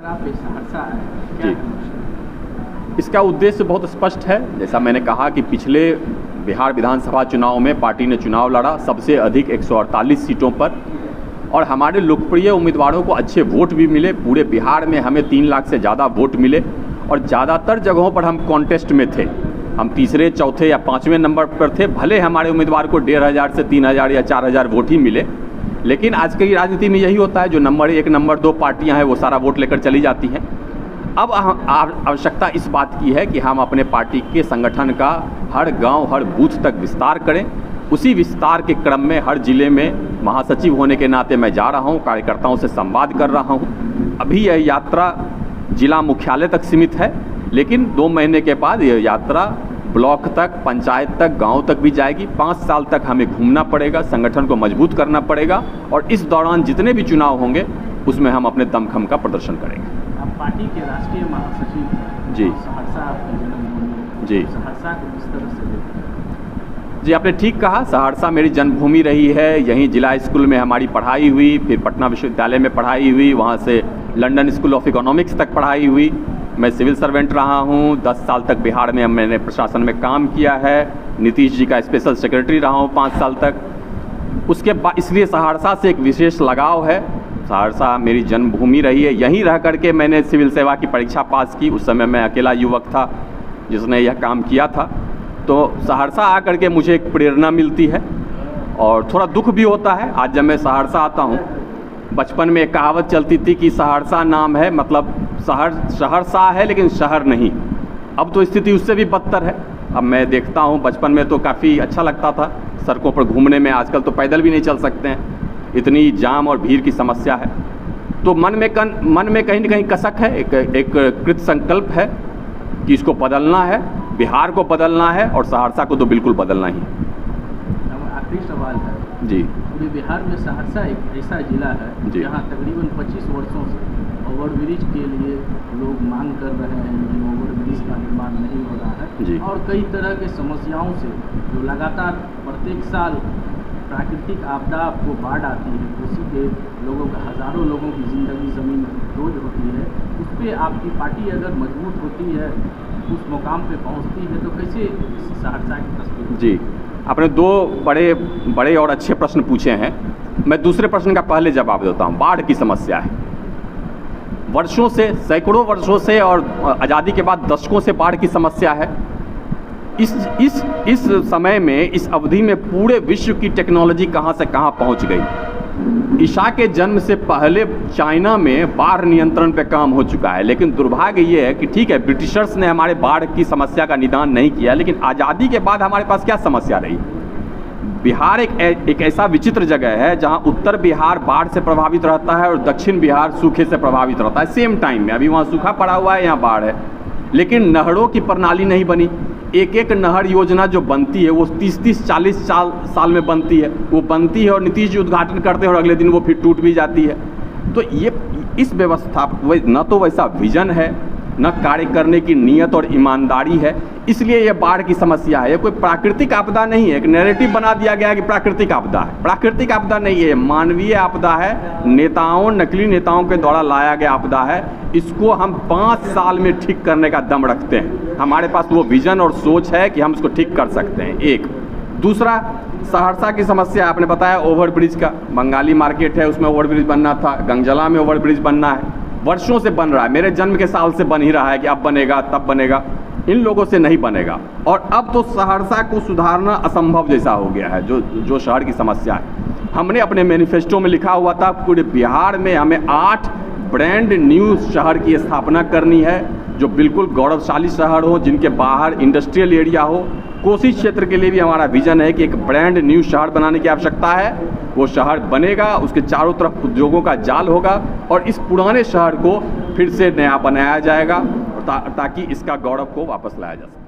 जी, इसका उद्देश्य बहुत स्पष्ट है। जैसा मैंने कहा कि पिछले बिहार विधानसभा चुनाव में पार्टी ने चुनाव लड़ा सबसे अधिक 148 सीटों पर, और हमारे लोकप्रिय उम्मीदवारों को अच्छे वोट भी मिले। पूरे बिहार में हमें 3 लाख से ज़्यादा वोट मिले और ज़्यादातर जगहों पर हम कॉन्टेस्ट में थे। हम तीसरे, चौथे या 5वें नंबर पर थे। भले हमारे उम्मीदवार को 1500 से 3000 या 4000 वोट ही मिले, लेकिन आज की राजनीति में यही होता है, जो नंबर 1, नंबर 2 पार्टियां हैं वो सारा वोट लेकर चली जाती हैं। अब आवश्यकता इस बात की है कि हम अपने पार्टी के संगठन का हर गांव, हर बूथ तक विस्तार करें। उसी विस्तार के क्रम में हर जिले में महासचिव होने के नाते मैं जा रहा हूं, कार्यकर्ताओं से संवाद कर रहा हूं। अभी यह यात्रा जिला मुख्यालय तक सीमित है, लेकिन 2 महीने के बाद यह यात्रा ब्लॉक तक, पंचायत तक, गांव तक भी जाएगी। 5 साल तक हमें घूमना पड़ेगा, संगठन को मजबूत करना पड़ेगा, और इस दौरान जितने भी चुनाव होंगे उसमें हम अपने दमखम का प्रदर्शन करेंगे। आप पार्टी के राष्ट्रीय महासचिव जी, सहरसा आपकी जन्मभूमि, जी, सहरसा को किस तरह से देखते हैं? जी, आपने ठीक कहा। सहरसा मेरी जन्मभूमि रही है। यहीं जिला स्कूल में हमारी पढ़ाई हुई, फिर पटना विश्वविद्यालय में पढ़ाई हुई, वहाँ से लंदन स्कूल ऑफ इकोनॉमिक्स तक पढ़ाई हुई। मैं सिविल सर्वेंट रहा हूँ। 10 साल तक बिहार में मैंने प्रशासन में काम किया है। नीतीश जी का स्पेशल सेक्रेटरी रहा हूँ 5 साल तक। उसके बाद इसलिए सहरसा से एक विशेष लगाव है। सहरसा मेरी जन्मभूमि रही है। यहीं रह करके मैंने सिविल सेवा की परीक्षा पास की। उस समय मैं अकेला युवक था जिसने यह काम किया था। तो सहरसा आकर के मुझे एक प्रेरणा मिलती है और थोड़ा दुख भी होता है। आज जब मैं सहरसा आता हूँ, बचपन में एक कहावत चलती थी कि सहरसा नाम है, मतलब सहरसा है लेकिन शहर नहीं। अब तो स्थिति उससे भी बदतर है। अब मैं देखता हूँ, बचपन में तो काफ़ी अच्छा लगता था सड़कों पर घूमने में। आजकल तो पैदल भी नहीं चल सकते हैं, इतनी जाम और भीड़ की समस्या है। तो मन में कहीं न कहीं कसक है, एक कृत संकल्प है कि इसको बदलना है, बिहार को बदलना है, और सहरसा को तो बिल्कुल बदलना ही। आखिरी सवाल है जी, पूरे बिहार में सहरसा एक ऐसा जिला है जहाँ तकरीबन 25 वर्षों से ओवरब्रिज के लिए लोग मांग कर रहे हैं, लेकिन ओवरब्रिज का निर्माण नहीं हो रहा है जी, और कई तरह के समस्याओं से जो लगातार प्रत्येक साल प्राकृतिक आपदा आपको बाढ़ आती है, उसी के लोगों का, हज़ारों लोगों की ज़िंदगी ज़मीन रोज होती है। उस पर आपकी पार्टी अगर मजबूत होती है, उस मुकाम पे पहुंचती है, तो कैसे सहरसा की तस्वीर? जी, आपने 2 बड़े और अच्छे प्रश्न पूछे हैं। मैं दूसरे प्रश्न का पहले जवाब देता हूँ। बाढ़ की समस्या है, वर्षों से, सैकड़ों वर्षों से, और आज़ादी के बाद दशकों से बाढ़ की समस्या है। इस समय में, इस अवधि में पूरे विश्व की टेक्नोलॉजी कहाँ से कहाँ पहुँच गई। ईसा के जन्म से पहले चाइना में बाढ़ नियंत्रण पे काम हो चुका है, लेकिन दुर्भाग्य ये है कि ठीक है, ब्रिटिशर्स ने हमारे बाढ़ की समस्या का निदान नहीं किया, लेकिन आज़ादी के बाद हमारे पास क्या समस्या रही। बिहार एक ऐसा विचित्र जगह है जहां उत्तर बिहार बाढ़ से प्रभावित रहता है और दक्षिण बिहार सूखे से प्रभावित रहता है सेम टाइम में। अभी वहाँ सूखा पड़ा हुआ है, यहाँ बाढ़ है, लेकिन नहरों की प्रणाली नहीं बनी। एक नहर योजना जो बनती है वो 30-40 साल में बनती है। वो बनती है और नीतीश जी उद्घाटन करते हैं और अगले दिन वो फिर टूट भी जाती है। तो ये इस व्यवस्था न तो वैसा विजन है, न कार्य करने की नीयत और ईमानदारी है। इसलिए ये बाढ़ की समस्या है। ये कोई प्राकृतिक आपदा नहीं है। एक नैरेटिव बना दिया गया है कि प्राकृतिक आपदा है। प्राकृतिक आपदा नहीं है, मानवीय आपदा है। नकली नेताओं के द्वारा लाया गया आपदा है। इसको हम 5 साल में ठीक करने का दम रखते हैं। हमारे पास वो विजन और सोच है कि हम इसको ठीक कर सकते हैं। एक दूसरा, सहरसा की समस्या आपने बताया ओवरब्रिज का। बंगाली मार्केट है, उसमें ओवरब्रिज बनना था। गंगजला में ओवरब्रिज बनना है, वर्षों से बन रहा है। मेरे जन्म के साल से बन ही रहा है कि अब बनेगा, तब बनेगा। इन लोगों से नहीं बनेगा। और अब तो सहरसा को सुधारना असंभव जैसा हो गया है, जो शहर की समस्या है। हमने अपने मैनिफेस्टो में लिखा हुआ था पूरे बिहार में हमें 8 ब्रांड न्यू शहर की स्थापना करनी है, जो बिल्कुल गौरवशाली शहर हो, जिनके बाहर इंडस्ट्रियल एरिया हो। कोसी क्षेत्र के लिए भी हमारा विजन है कि एक ब्रांड न्यू शहर बनाने की आवश्यकता है। वो शहर बनेगा, उसके चारों तरफ उद्योगों का जाल होगा और इस पुराने शहर को फिर से नया बनाया जाएगा ताकि इसका गौरव को वापस लाया जा सके।